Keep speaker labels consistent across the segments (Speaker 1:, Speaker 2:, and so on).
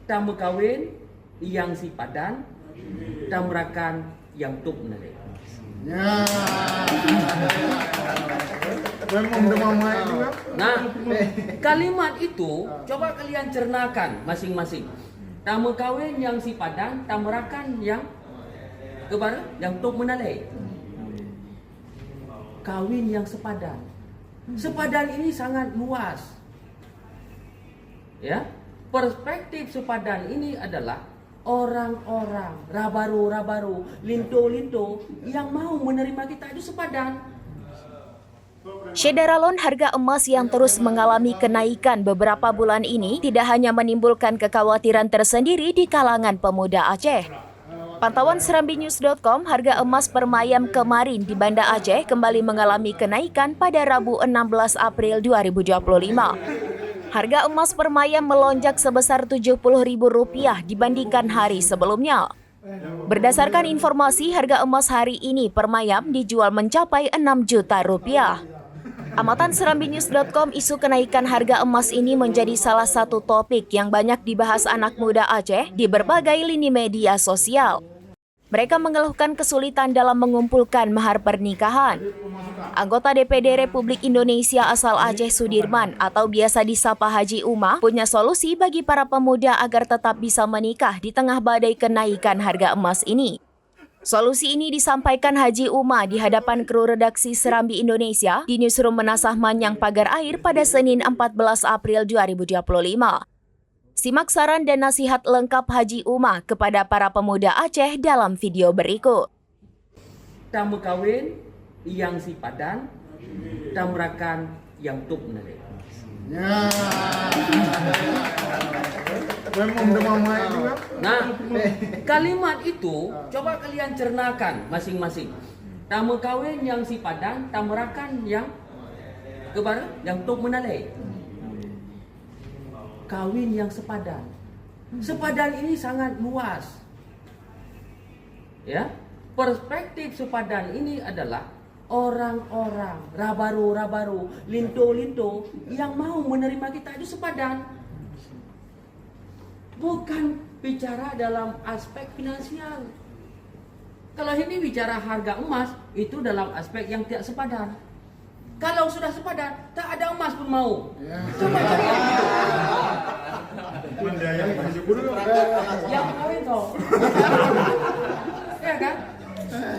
Speaker 1: tamu kawin yang si padan, tamrakan yang tuk nare.
Speaker 2: Ya. Memang demamai juga.
Speaker 1: Nah, kalimat itu coba kalian cernakan masing-masing. Tamu kawin yang si padan, tamrakan yang kebar yang tuk menalai. Kawin yang sepadan. Sepadan ini sangat luas. Ya, perspektif sepadan ini adalah orang-orang rabaru, linto yang mau menerima kita itu sepadan.
Speaker 3: Syederalon harga emas yang terus mengalami kenaikan beberapa bulan ini tidak hanya menimbulkan kekhawatiran tersendiri di kalangan pemuda Aceh. Pantauan serambinews.com, harga emas per mayam kemarin di Banda Aceh kembali mengalami kenaikan pada Rabu 16 April 2025. Harga emas per mayam melonjak sebesar Rp70.000 dibandingkan hari sebelumnya. Berdasarkan informasi, harga emas hari ini per mayam dijual mencapai Rp6 juta. Amatan serambinews.com, isu kenaikan harga emas ini menjadi salah satu topik yang banyak dibahas anak muda Aceh di berbagai lini media sosial. Mereka mengeluhkan kesulitan dalam mengumpulkan mahar pernikahan. Anggota DPD Republik Indonesia asal Aceh Sudirman atau biasa disapa Haji Umar punya solusi bagi para pemuda agar tetap bisa menikah di tengah badai kenaikan harga emas ini. Solusi ini disampaikan Haji Umar di hadapan kru redaksi Serambi Indonesia di Newsroom Menasah Manyang Pagar Air pada Senin 14 April 2025. Simak saran dan nasihat lengkap Haji Umar kepada para pemuda Aceh dalam video berikut.
Speaker 1: Tamu kawin yang si padan, tamrakan yang tuk nare.
Speaker 2: Ya. Memang demamai juga.
Speaker 1: Nah, kalimat itu coba kalian cernakan masing-masing. Tamu kawin yang si padan, tamrakan yang kebar yang tuk menalai. Kawin yang sepadan. Sepadan ini sangat luas. Ya, perspektif sepadan ini adalah orang-orang rabaru, linto yang mau menerima kita itu sepadan. Bukan bicara dalam aspek finansial. Kalau ini bicara harga emas, itu dalam aspek yang tidak sepadan. Kalau sudah sepadan, tak ada emas pun mau.
Speaker 2: Ya.
Speaker 1: Coba cari yang itu. Yang kawin toh. Ya kan?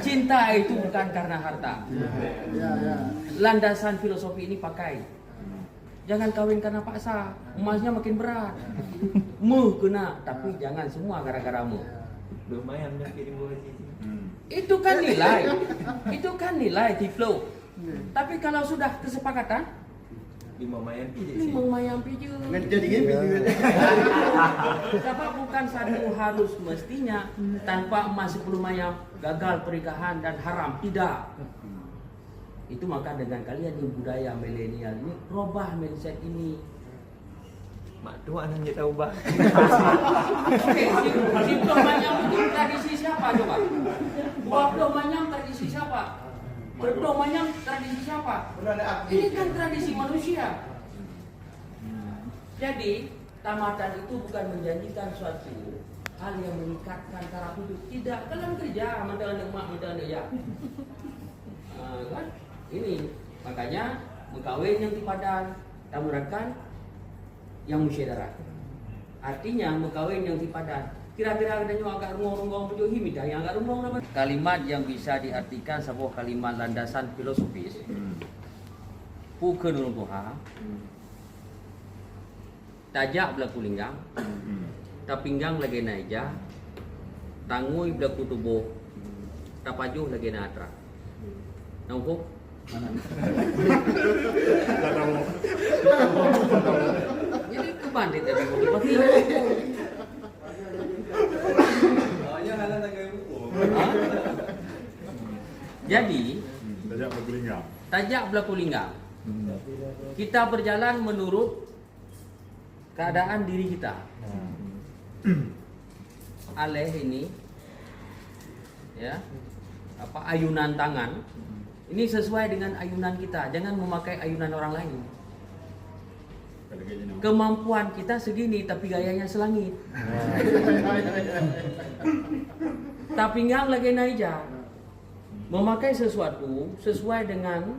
Speaker 1: Cinta itu bukan karena harta.
Speaker 2: Ya, ya.
Speaker 1: Landasan filosofi ini pakai. Jangan kawin karena paksa, emasnya makin berat. Mu kena, tapi jangan semua gara-gara mu.
Speaker 4: Lumayan dah kirim boleh sini.
Speaker 1: Itu kan nilai. Itu kan nilai di flow. Tapi kalau sudah kesepakatan,
Speaker 4: Lumayan
Speaker 1: ini mayam piju.
Speaker 2: Jadi gini juga.
Speaker 1: Tapi bukan satu harus mestinya tanpa emas 10 mayam gagal pernikahan dan haram. Tidak. Itu maka dengan kalian yang budaya milenial ini robah mindset ini.
Speaker 4: Mak tua nanya tahu bah.
Speaker 1: Oke, si mayam itu tradisi siapa coba? Buah mayam tradisi siapa? Mayam tradisi siapa? Ini kan tradisi manusia. Jadi tamatan itu bukan menjanjikan suatu hal yang mengikatkan taraf hidup. Tidak, kalian kerja, mantan emak, mantan ya. Kan? Ini makanya mengkawin yang di padan, tamurakan yang musyawarah. Artinya mengkawin yang di padan. Kira-kira ada yang agak rungong-rungong pujuk himidah yang agak rungong apa? Kalimat yang bisa diartikan sebuah kalimat landasan filosofis. Pukul Tuhan. Tajak belaku linggang. Tapinggang lagi naija. Tangui belaku tubuh. Tapajuh lagi natra. Nampak? Jadi kebandit tadi pagi. Jadi tajak belaku linggang. Kita berjalan menurut keadaan diri kita. Aleh ini ya, ayunan tangan ini sesuai dengan ayunan kita. Jangan memakai ayunan orang lain. Kemampuan kita segini tapi gayanya selangit. Tapi ngang lagi naija. Memakai sesuatu sesuai dengan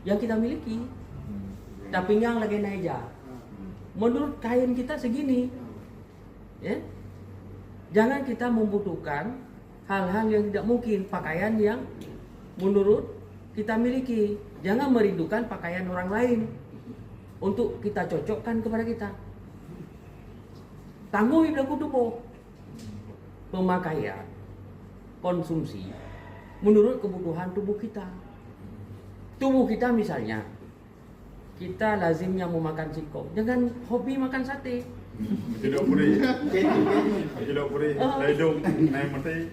Speaker 1: yang kita miliki. Tapi ngang lagi naija. Menurut kain kita segini. Ya? Jangan kita membutuhkan hal-hal yang tidak mungkin, pakaian yang menurut kita miliki. Jangan merindukan pakaian orang lain untuk kita cocokkan kepada kita. Tangguh ibda kutubo. Pemakaian, konsumsi menurut kebutuhan tubuh kita. Tubuh kita misalnya, kita lazimnya mau makan singkong, jangan hobi makan sate.
Speaker 2: Tidak boleh. Tidak boleh. Ledong, naik mati.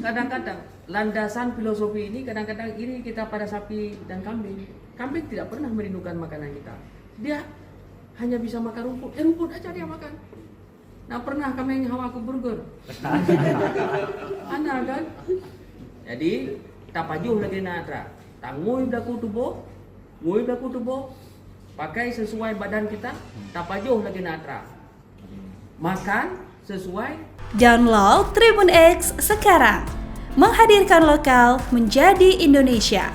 Speaker 1: Kadang-kadang landasan filosofi ini kadang-kadang iri kita pada sapi dan kambing. Kambing tidak pernah merindukan makanan kita. Dia hanya bisa makan rumput. Rumput aja dia makan. Nah pernah kambing hawa aku burger. Ana kan? Jadi tapajuh lagi natra. Tangui daku tubuh, ngui daku tubuh. Pakai sesuai badan kita, tapajuh lagi natra. Makan sesuai.
Speaker 5: Download Tribun X sekarang. Menghadirkan lokal menjadi Indonesia.